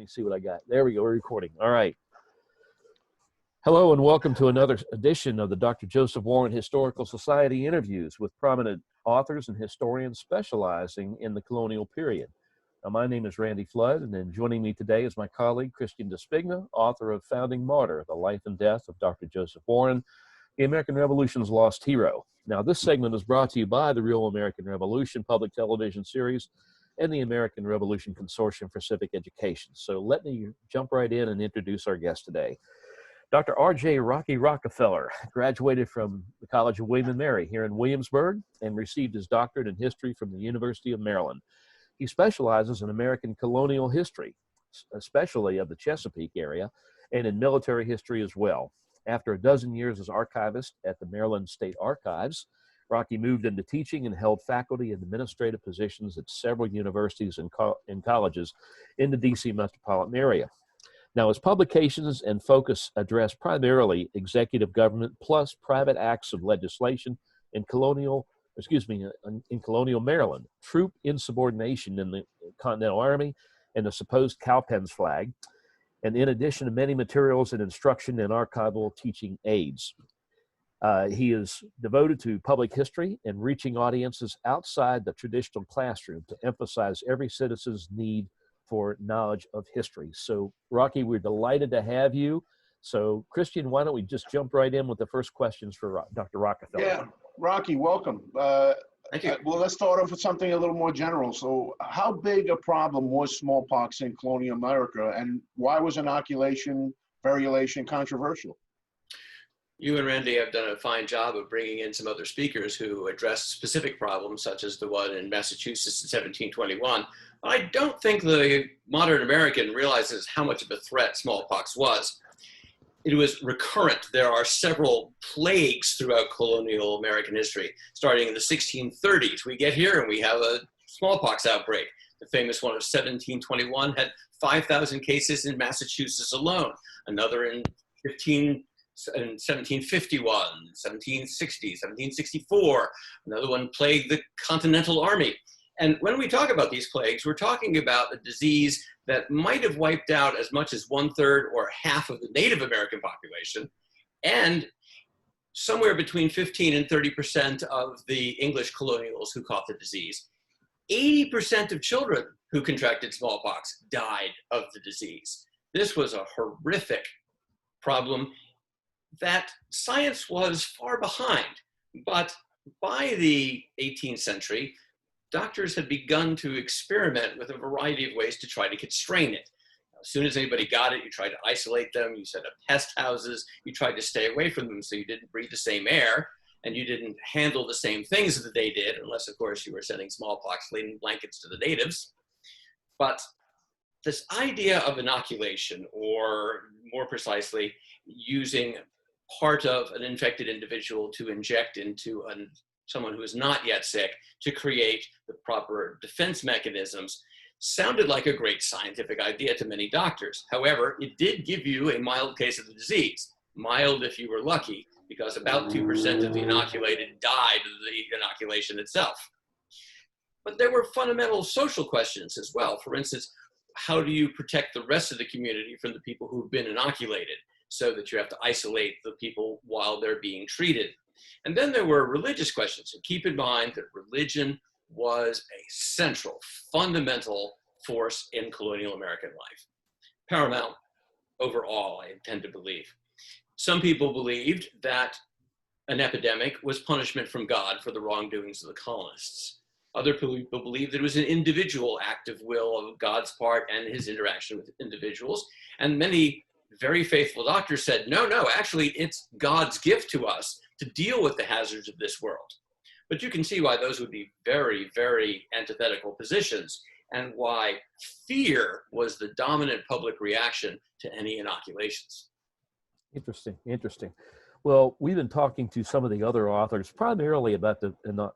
me see what I got. There we go. We're recording. All right. Hello and welcome to another edition of the Dr. Joseph Warren Historical Society interviews with prominent authors and historians specializing in the colonial period. Now, my name is Randy Flood, and then joining me today is my colleague, Christian Despigna, author of Founding Martyr, The Life and Death of Dr. Joseph Warren, the American Revolution's Lost Hero. Now, this segment is brought to you by the Real American Revolution public television series and the American Revolution Consortium for Civic Education. So let me jump right in and introduce our guest today. Dr. R.J. Rocky Rockefeller graduated from the College of William and Mary here in Williamsburg and received his doctorate in history from the University of Maryland. He specializes in American colonial history, especially of the Chesapeake area, and in military history as well. After a dozen years as archivist at the Maryland State Archives, Rocky moved into teaching and held faculty and administrative positions at several universities and colleges in the D.C. metropolitan area. Now, his publications and focus address primarily executive government plus private acts of legislation in colonial Maryland, troop insubordination in the Continental Army, and the supposed Cowpens flag, and in addition to many materials and instruction and archival teaching aids. He is devoted to public history and reaching audiences outside the traditional classroom to emphasize every citizen's need for knowledge of history. So, Rocky, we're delighted to have you. So, Christian, why don't we just jump right in with the first questions for Dr. Rockefeller? Yeah, Rocky, welcome. Thank you. Well, let's start off with something a little more general. So, how big a problem was smallpox in colonial America, and why was inoculation, variolation controversial? You and Randy have done a fine job of bringing in some other speakers who address specific problems, such as the one in Massachusetts in 1721. I don't think the modern American realizes how much of a threat smallpox was. It was recurrent. There are several plagues throughout colonial American history. Starting in the 1630s, we get here and we have a smallpox outbreak. The famous one of 1721 had 5,000 cases in Massachusetts alone. Another in 1751, 1760, 1764. Another one plagued the Continental Army. And when we talk about these plagues, we're talking about a disease that might have wiped out as much as 1/3 or half of the Native American population, and somewhere between 15 and 30% of the English colonials who caught the disease. 80% of children who contracted smallpox died of the disease. This was a horrific problem that science was far behind. But by the 18th century, doctors had begun to experiment with a variety of ways to try to constrain it. As soon as anybody got it, you tried to isolate them, you set up pest houses, you tried to stay away from them so you didn't breathe the same air, and you didn't handle the same things that they did, unless, of course, you were sending smallpox-laden blankets to the natives. But this idea of inoculation, or more precisely, using part of an infected individual to inject into someone who is not yet sick to create the proper defense mechanisms, sounded like a great scientific idea to many doctors. However, it did give you a mild case of the disease. Mild if you were lucky, because about 2% of the inoculated died of the inoculation itself. But there were fundamental social questions as well. For instance, how do you protect the rest of the community from the people who've been inoculated, so that you have to isolate the people while they're being treated? And then there were religious questions. So keep in mind that religion was a central, fundamental force in colonial American life. Paramount overall, I tend to believe. Some people believed that an epidemic was punishment from God for the wrongdoings of the colonists. Other people believed that it was an individual act of will of God's part and his interaction with individuals. And many very faithful doctors said, no, actually, it's God's gift to us to deal with the hazards of this world. But you can see why those would be very, very antithetical positions, and why fear was the dominant public reaction to any inoculations. Interesting. Well, we've been talking to some of the other authors primarily about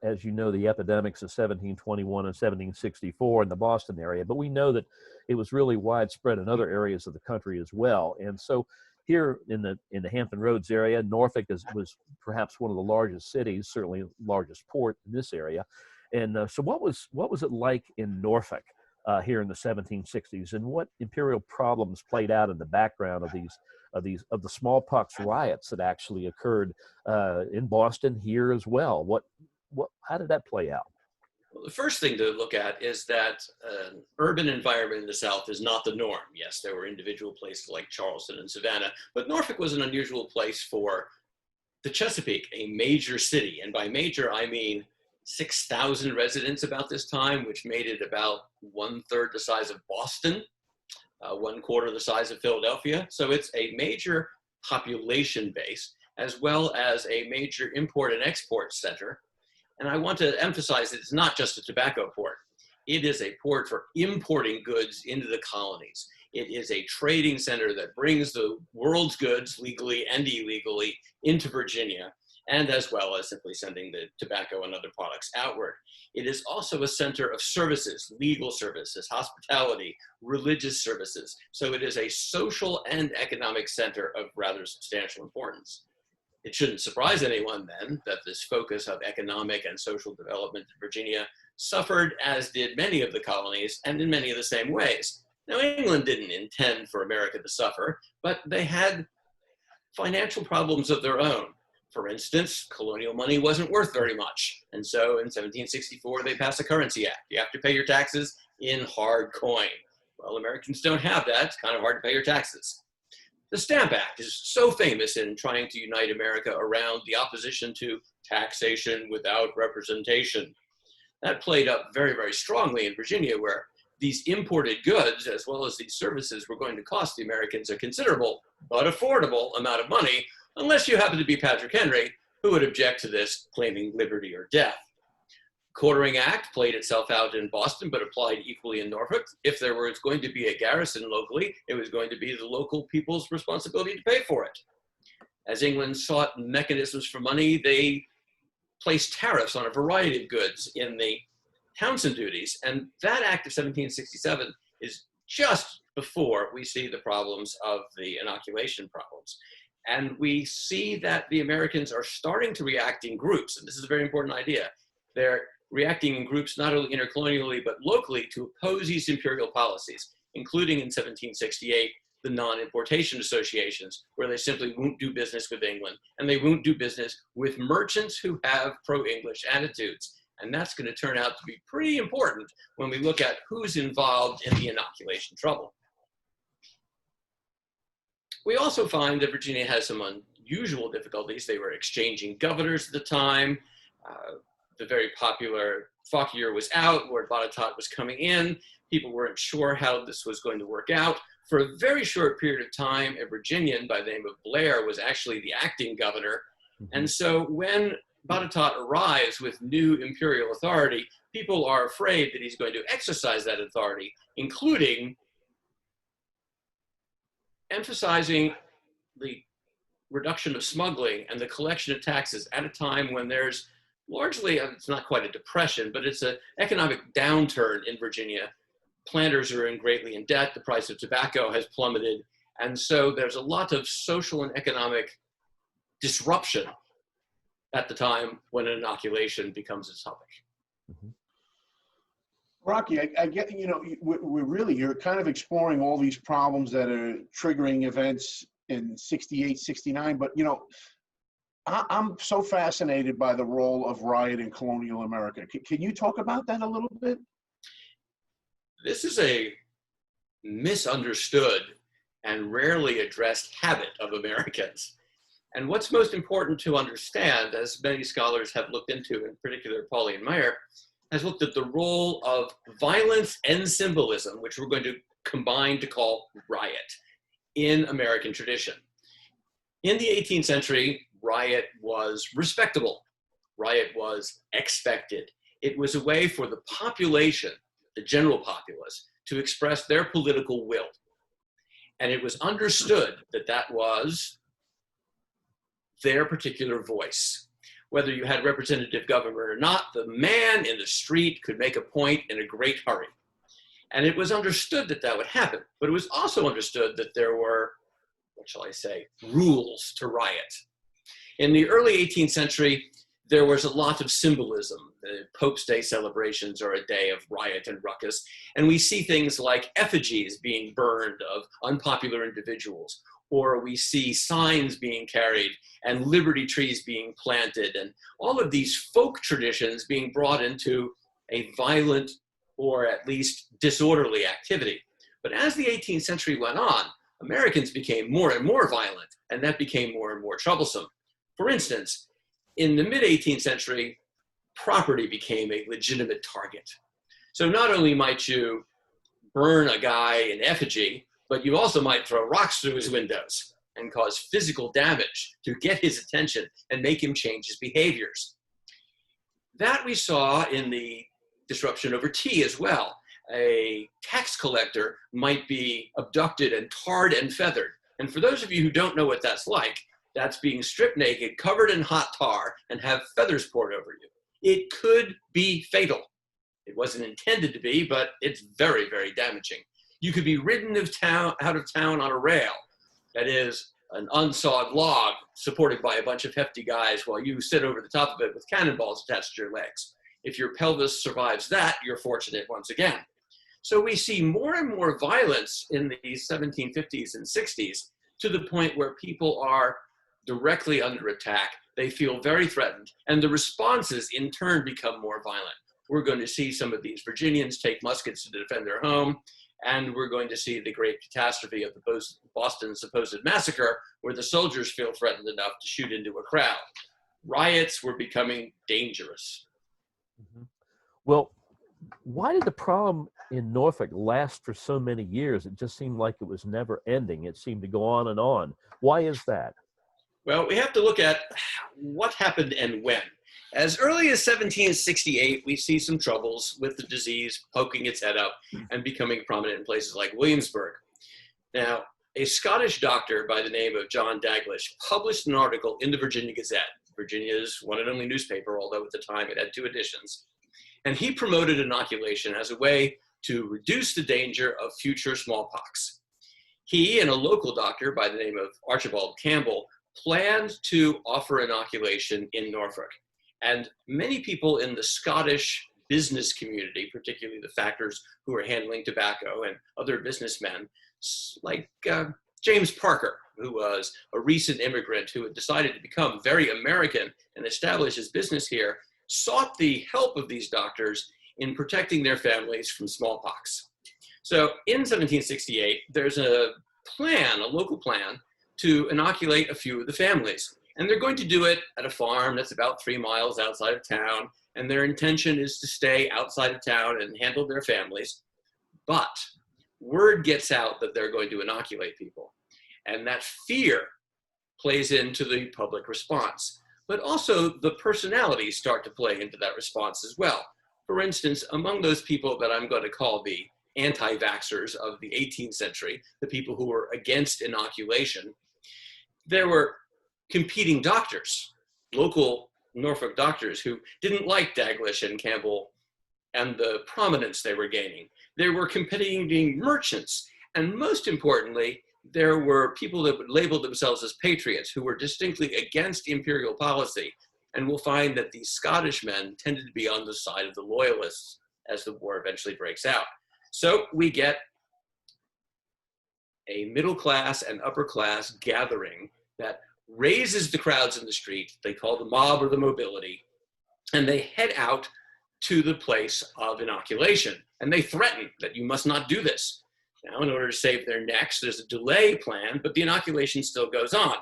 as you know, the epidemics of 1721 and 1764 in the Boston area, but we know that it was really widespread in other areas of the country as well. And so here in the Hampton Roads area, Norfolk was perhaps one of the largest cities, certainly largest port in this area. And so what was it like in Norfolk here in the 1760s, and what imperial problems played out in the background of the smallpox riots that actually occurred in Boston here as well. How did that play out? Well, the first thing to look at is that an urban environment in the South is not the norm. Yes, there were individual places like Charleston and Savannah, but Norfolk was an unusual place for the Chesapeake, a major city. And by major, I mean 6,000 residents about this time, which made it about 1/3 the size of Boston, 1/4 the size of Philadelphia. So it's a major population base, as well as a major import and export center. And I want to emphasize that it's not just a tobacco port. It is a port for importing goods into the colonies. It is a trading center that brings the world's goods, legally and illegally, into Virginia, and as well as simply sending the tobacco and other products outward. It is also a center of services, legal services, hospitality, religious services. So it is a social and economic center of rather substantial importance. It shouldn't surprise anyone then that this focus of economic and social development in Virginia suffered, as did many of the colonies, and in many of the same ways. Now, England didn't intend for America to suffer, but they had financial problems of their own. For instance, colonial money wasn't worth very much. And so in 1764, they passed a Currency Act. You have to pay your taxes in hard coin. Well, Americans don't have that. It's kind of hard to pay your taxes. The Stamp Act is so famous in trying to unite America around the opposition to taxation without representation. That played up very, very strongly in Virginia, where these imported goods, as well as these services, were going to cost the Americans a considerable but affordable amount of money, unless you happen to be Patrick Henry, who would object to this, claiming liberty or death. Quartering Act played itself out in Boston, but applied equally in Norfolk. If there was going to be a garrison locally, it was going to be the local people's responsibility to pay for it. As England sought mechanisms for money, they placed tariffs on a variety of goods in the Townshend duties. And that act of 1767 is just before we see the problems of the inoculation problems. And we see that the Americans are starting to react in groups. And this is a very important idea. They're reacting in groups not only intercolonially, but locally to oppose East imperial policies, including in 1768, the non-importation associations, where they simply won't do business with England, and they won't do business with merchants who have pro-English attitudes. And that's going to turn out to be pretty important when we look at who's involved in the inoculation trouble. We also find that Virginia has some unusual difficulties. They were exchanging governors at the time. The very popular Fauquier was out, Lord Botetourt was coming in. People weren't sure how this was going to work out. For a very short period of time, a Virginian by the name of Blair was actually the acting governor. And so when Botetourt arrives with new imperial authority, people are afraid that he's going to exercise that authority, including emphasizing the reduction of smuggling and the collection of taxes at a time when there's largely, it's not quite a depression, but it's an economic downturn in Virginia. Planters are greatly in debt. The price of tobacco has plummeted. And so there's a lot of social and economic disruption at the time when an inoculation becomes a topic. Mm-hmm. Rocky, I get, we're really, you're kind of exploring all these problems that are triggering events in 68, 69, but, I'm so fascinated by the role of Riot in colonial America. Can you talk about that a little bit? This is a misunderstood and rarely addressed habit of Americans. And what's most important to understand, as many scholars have looked into, in particular Pauline Meyer, has looked at the role of violence and symbolism, which we're going to combine to call riot, in American tradition. In the 18th century, riot was respectable. Riot was expected. It was a way for the population, the general populace, to express their political will. And it was understood that that was their particular voice. Whether you had representative government or not, the man in the street could make a point in a great hurry. And it was understood that that would happen, but it was also understood that there were, what shall I say, rules to riot. In the early 18th century, There was a lot of symbolism. The Pope's Day celebrations are a day of riot and ruckus. And we see things like effigies being burned of unpopular individuals, or we see signs being carried and liberty trees being planted, and all of these folk traditions being brought into a violent or at least disorderly activity. But as the 18th century went on, Americans became more and more violent, and that became more and more troublesome. For instance, in the mid-18th century, property became a legitimate target. So not only might you burn a guy in effigy, but you also might throw rocks through his windows and cause physical damage to get his attention and make him change his behaviors. That we saw in the disruption over tea as well. A tax collector might be abducted and tarred and feathered. And for those of you who don't know what that's like, that's being stripped naked, covered in hot tar, and have feathers poured over you. It could be fatal. It wasn't intended to be, but it's very, very damaging. You could be ridden out of town on a rail, that is, an unsawed log supported by a bunch of hefty guys while you sit over the top of it with cannonballs attached to your legs. If your pelvis survives that, you're fortunate once again. So we see more and more violence in the 1750s and 60s to the point where people are directly under attack. They feel very threatened, and the responses in turn become more violent. We're going to see some of these Virginians take muskets to defend their home, and we're going to see the great catastrophe of the Boston supposed massacre, where the soldiers feel threatened enough to shoot into a crowd. Riots were becoming dangerous. Mm-hmm. Well, why did the problem in Norfolk last for so many years? It just seemed like it was never ending. It seemed to go on and on. Why is that? Well, we have to look at what happened and when. As early as 1768, we see some troubles with the disease poking its head up and becoming prominent in places like Williamsburg. Now, a Scottish doctor by the name of John Daglish published an article in the Virginia Gazette, Virginia's one and only newspaper, although at the time it had 2 editions. And he promoted inoculation as a way to reduce the danger of future smallpox. He and a local doctor by the name of Archibald Campbell planned to offer inoculation in Norfolk. And many people in the Scottish business community, particularly the factors who were handling tobacco and other businessmen, like James Parker, who was a recent immigrant who had decided to become very American and establish his business here, sought the help of these doctors in protecting their families from smallpox. So in 1768, there's a local plan, to inoculate a few of the families. And they're going to do it at a farm that's about 3 miles outside of town. And their intention is to stay outside of town and handle their families. But word gets out that they're going to inoculate people. And that fear plays into the public response. But also the personalities start to play into that response as well. For instance, among those people that I'm going to call the anti-vaxxers of the 18th century, the people who were against inoculation, there were competing doctors, local Norfolk doctors who didn't like Daglish and Campbell and the prominence they were gaining. There were competing merchants, and most importantly, there were people that would label themselves as patriots who were distinctly against imperial policy. And we'll find that these Scottish men tended to be on the side of the loyalists as the war eventually breaks out. So we get a middle class and upper class gathering that raises the crowds in the street. They call the mob or the mobility, and they head out to the place of inoculation. And they threaten that you must not do this. Now, in order to save their necks, there's a delay plan, but the inoculation still goes on.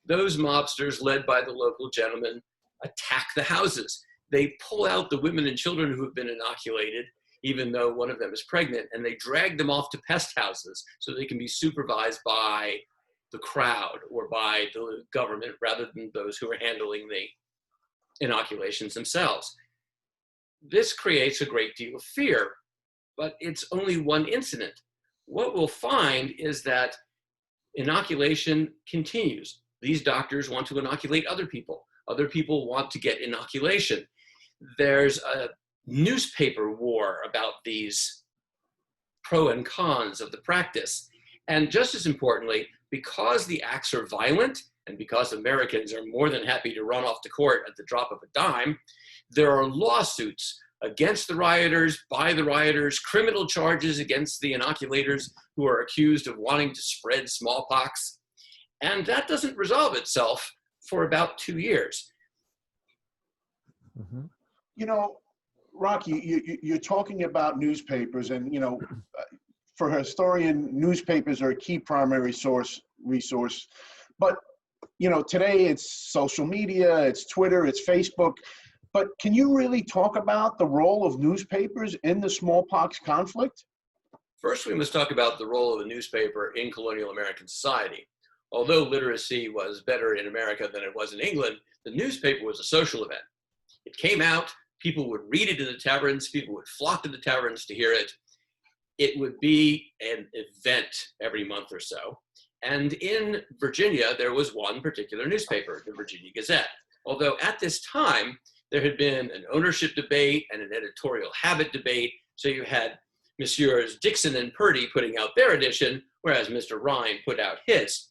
Those mobsters, led by the local gentlemen, attack the houses. They pull out the women and children who have been inoculated, even though one of them is pregnant, and they drag them off to pest houses so they can be supervised by the crowd or by the government rather than those who are handling the inoculations themselves. This creates a great deal of fear, but it's only one incident. What we'll find is that inoculation continues. These doctors want to inoculate other people. Other people want to get inoculation. There's a newspaper war about these pro and cons of the practice. And just as importantly, because the acts are violent and because Americans are more than happy to run off to court at the drop of a dime, there are lawsuits against the rioters, by the rioters, criminal charges against the inoculators who are accused of wanting to spread smallpox. And that doesn't resolve itself for about 2 years. Mm-hmm. You know, Rocky, you're talking about newspapers, and, you know, for a historian, newspapers are a key primary resource. But, you know, today it's social media, it's Twitter, it's Facebook. But can you really talk about the role of newspapers in the smallpox conflict? First, we must talk about the role of the newspaper in colonial American society. Although literacy was better in America than it was in England, the newspaper was a social event. It came out, people would read it in the taverns, people would flock to the taverns to hear it. It would be an event every month or so. And in Virginia, there was one particular newspaper, the Virginia Gazette. Although at this time, there had been an ownership debate and an editorial habit debate. So you had Messrs. Dixon and Purdy putting out their edition, whereas Mr. Rhine put out his.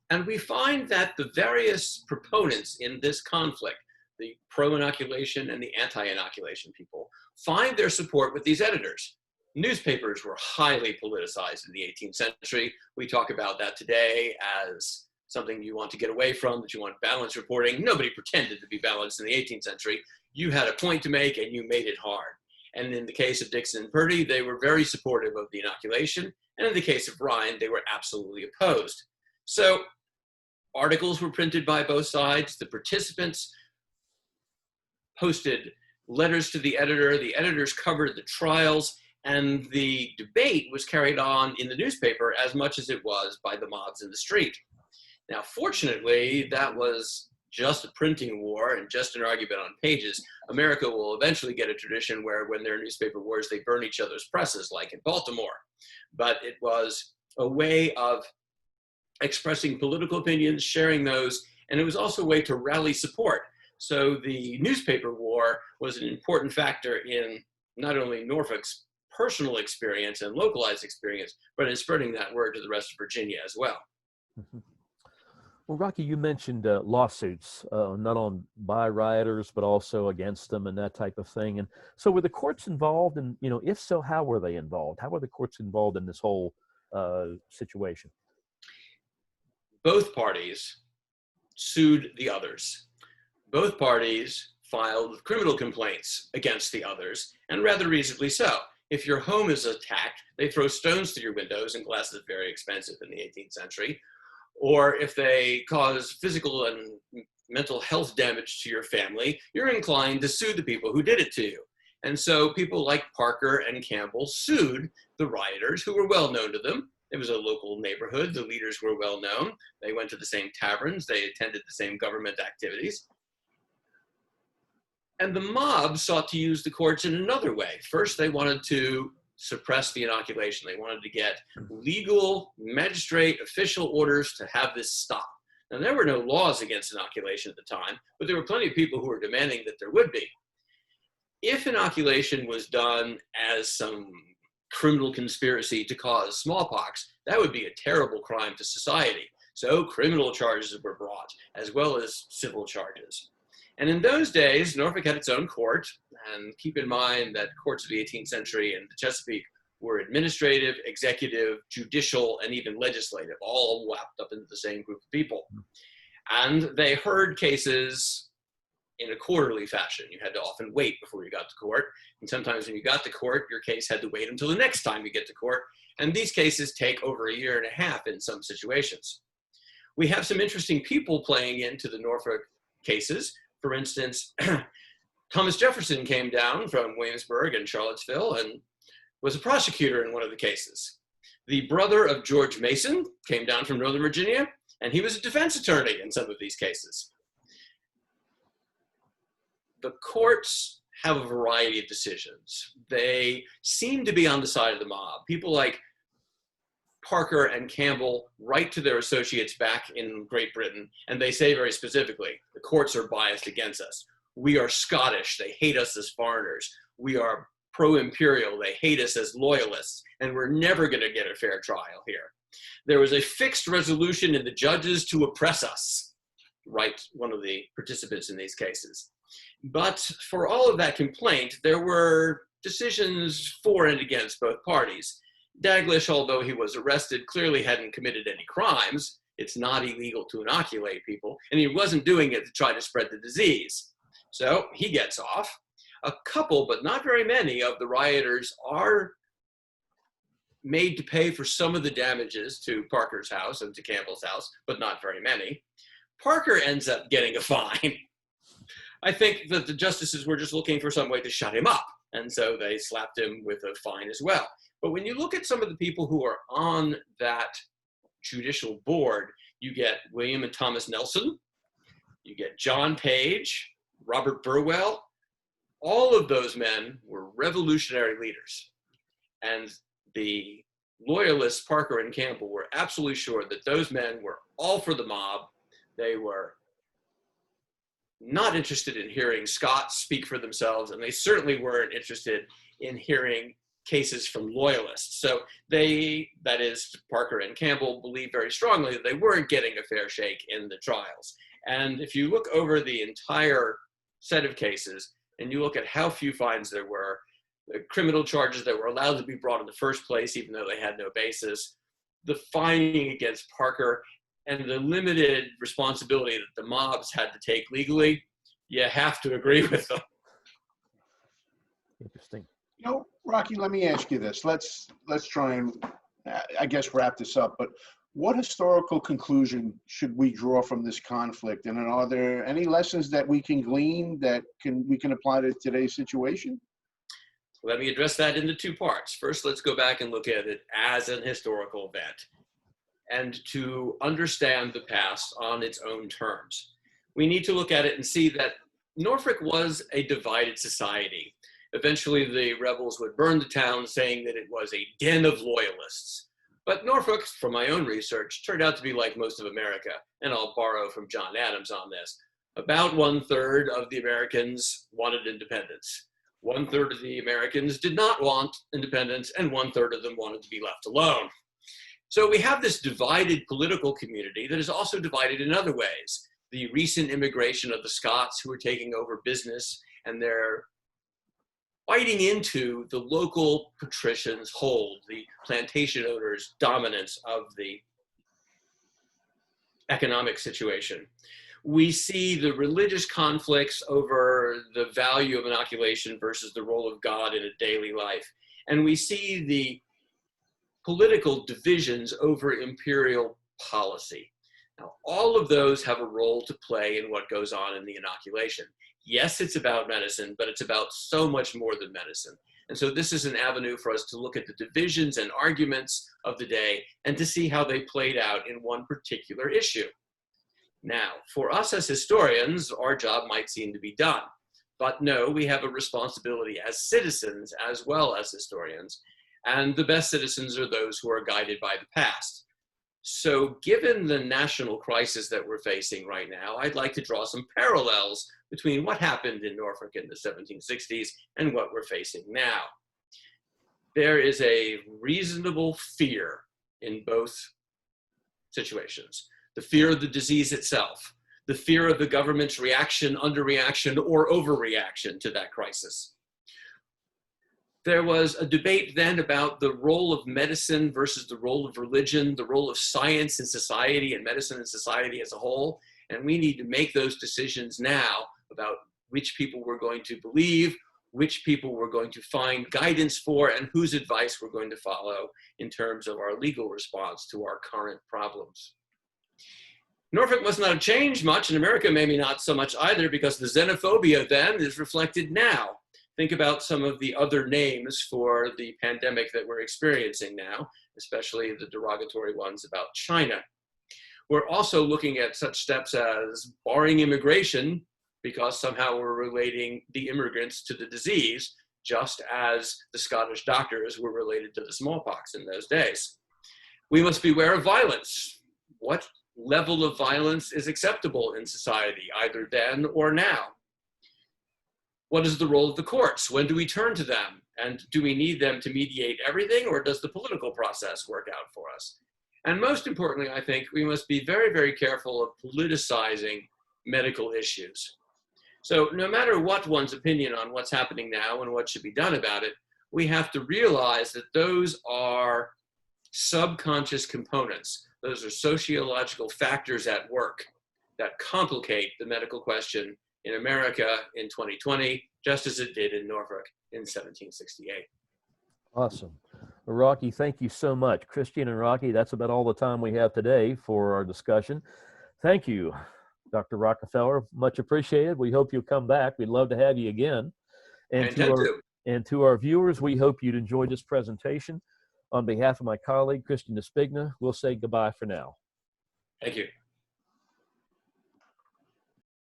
And we find that the various proponents in this conflict, the pro-inoculation and the anti-inoculation people, find their support with these editors. Newspapers were highly politicized in the 18th century. We talk about that today as something you want to get away from, that you want balanced reporting. Nobody pretended to be balanced in the 18th century. You had a point to make and you made it hard. And in the case of Dixon and Purdy, they were very supportive of the inoculation. And in the case of Rhine, they were absolutely opposed. So articles were printed by both sides. The participants posted letters to the editors covered the trials, and the debate was carried on in the newspaper as much as it was by the mobs in the street. Now, fortunately, that was just a printing war and just an argument on pages. America will eventually get a tradition where when there are newspaper wars, they burn each other's presses, like in Baltimore. But it was a way of expressing political opinions, sharing those, and it was also a way to rally support. So the newspaper war was an important factor in not only Norfolk's personal experience and localized experience, but in spreading that word to the rest of Virginia as well. Mm-hmm. Well, Rocky, you mentioned lawsuits, not on by rioters, but also against them and that type of thing. And so were the courts involved? And, you know, if so, how were they involved? How were the courts involved in this whole situation? Both parties sued the others. Both parties filed criminal complaints against the others, and rather reasonably so. If your home is attacked, they throw stones through your windows, and glass is very expensive in the 18th century. Or if they cause physical and mental health damage to your family, you're inclined to sue the people who did it to you. And so people like Parker and Campbell sued the rioters, who were well known to them. It was a local neighborhood. The leaders were well known. They went to the same taverns. They attended the same government activities. And the mob sought to use the courts in another way. First, they wanted to suppress the inoculation. They wanted to get legal magistrate official orders to have this stop. Now, there were no laws against inoculation at the time, but there were plenty of people who were demanding that there would be. If inoculation was done as some criminal conspiracy to cause smallpox, that would be a terrible crime to society. So criminal charges were brought, as well as civil charges. And in those days, Norfolk had its own court, and keep in mind that courts of the 18th century and the Chesapeake were administrative, executive, judicial, and even legislative, all wrapped up into the same group of people. And they heard cases in a quarterly fashion. You had to often wait before you got to court, and sometimes when you got to court, your case had to wait until the next time you get to court, and these cases take over a year and a half in some situations. We have some interesting people playing into the Norfolk cases. For instance, Thomas Jefferson came down from Williamsburg and Charlottesville and was a prosecutor in one of the cases. The brother of George Mason came down from Northern Virginia, and he was a defense attorney in some of these cases. The courts have a variety of decisions. They seem to be on the side of the mob. People like Parker and Campbell write to their associates back in Great Britain, and they say very specifically, the courts are biased against us. We are Scottish. They hate us as foreigners. We are pro-imperial. They hate us as loyalists, and we're never going to get a fair trial here. There was a fixed resolution in the judges to oppress us, right? One of the participants in these cases. But for all of that complaint, there were decisions for and against both parties. Daglish, although he was arrested, clearly hadn't committed any crimes. It's not illegal to inoculate people, and he wasn't doing it to try to spread the disease. So he gets off. A couple, but not very many, of the rioters are made to pay for some of the damages to Parker's house and to Campbell's house, but not very many. Parker ends up getting a fine. I think that the justices were just looking for some way to shut him up, and so they slapped him with a fine as well. But when you look at some of the people who are on that judicial board, you get William and Thomas Nelson, you get John Page, Robert Burwell. All of those men were revolutionary leaders. And the loyalists, Parker and Campbell, were absolutely sure that those men were all for the mob. They were not interested in hearing Scots speak for themselves, and they certainly weren't interested in hearing cases from loyalists. So they, that is, Parker and Campbell, believed very strongly that they weren't getting a fair shake in the trials. And if you look over the entire set of cases, and you look at how few fines there were, the criminal charges that were allowed to be brought in the first place, even though they had no basis, the fining against Parker, and the limited responsibility that the mobs had to take legally, you have to agree with them. Interesting. You know, Rocky, let me ask you this. Let's try and, I guess, wrap this up. But what historical conclusion should we draw from this conflict? And are there any lessons that we can glean that we can apply to today's situation? Let me address that into two parts. First, let's go back and look at it as an historical event and to understand the past on its own terms. We need to look at it and see that Norfolk was a divided society. Eventually, the rebels would burn the town, saying that it was a den of loyalists. But Norfolk, from my own research, turned out to be like most of America, and I'll borrow from John Adams on this. About 1/3 of the Americans wanted independence. 1/3 of the Americans did not want independence, and 1/3 of them wanted to be left alone. So we have this divided political community that is also divided in other ways. The recent immigration of the Scots, who are taking over business, and they're biting into the local patricians' hold, the plantation owners' dominance of the economic situation. We see the religious conflicts over the value of inoculation versus the role of God in a daily life. And we see the political divisions over imperial policy. Now, all of those have a role to play in what goes on in the inoculation. Yes, it's about medicine, but it's about so much more than medicine. And so this is an avenue for us to look at the divisions and arguments of the day and to see how they played out in one particular issue. Now, for us as historians, our job might seem to be done. But no, we have a responsibility as citizens as well as historians. And the best citizens are those who are guided by the past. So given the national crisis that we're facing right now, I'd like to draw some parallels between what happened in Norfolk in the 1760s and what we're facing now. There is a reasonable fear in both situations. The fear of the disease itself, the fear of the government's reaction, underreaction, or overreaction to that crisis. There was a debate then about the role of medicine versus the role of religion, the role of science in society and medicine in society as a whole. And we need to make those decisions now about which people we're going to believe, which people we're going to find guidance for, and whose advice we're going to follow in terms of our legal response to our current problems. Norfolk must not have changed much, in America maybe not so much either, because the xenophobia then is reflected now. Think about some of the other names for the pandemic that we're experiencing now, especially the derogatory ones about China. We're also looking at such steps as barring immigration because somehow we're relating the immigrants to the disease, just as the Scottish doctors were related to the smallpox in those days. We must beware of violence. What level of violence is acceptable in society, either then or now? What is the role of the courts? When do we turn to them? And do we need them to mediate everything, or does the political process work out for us? And most importantly, I think we must be very, very careful of politicizing medical issues. So no matter what one's opinion on what's happening now and what should be done about it, we have to realize that those are subconscious components. Those are sociological factors at work that complicate the medical question in America in 2020, just as it did in Norfolk in 1768. Awesome. Well, Rocky, thank you so much. Christian and Rocky, that's about all the time we have today for our discussion. Thank you, Dr. Rockefeller. Much appreciated. We hope you'll come back. We'd love to have you again. And to our viewers, we hope you'd enjoy this presentation. On behalf of my colleague, Christian Despigna, we'll say goodbye for now. Thank you.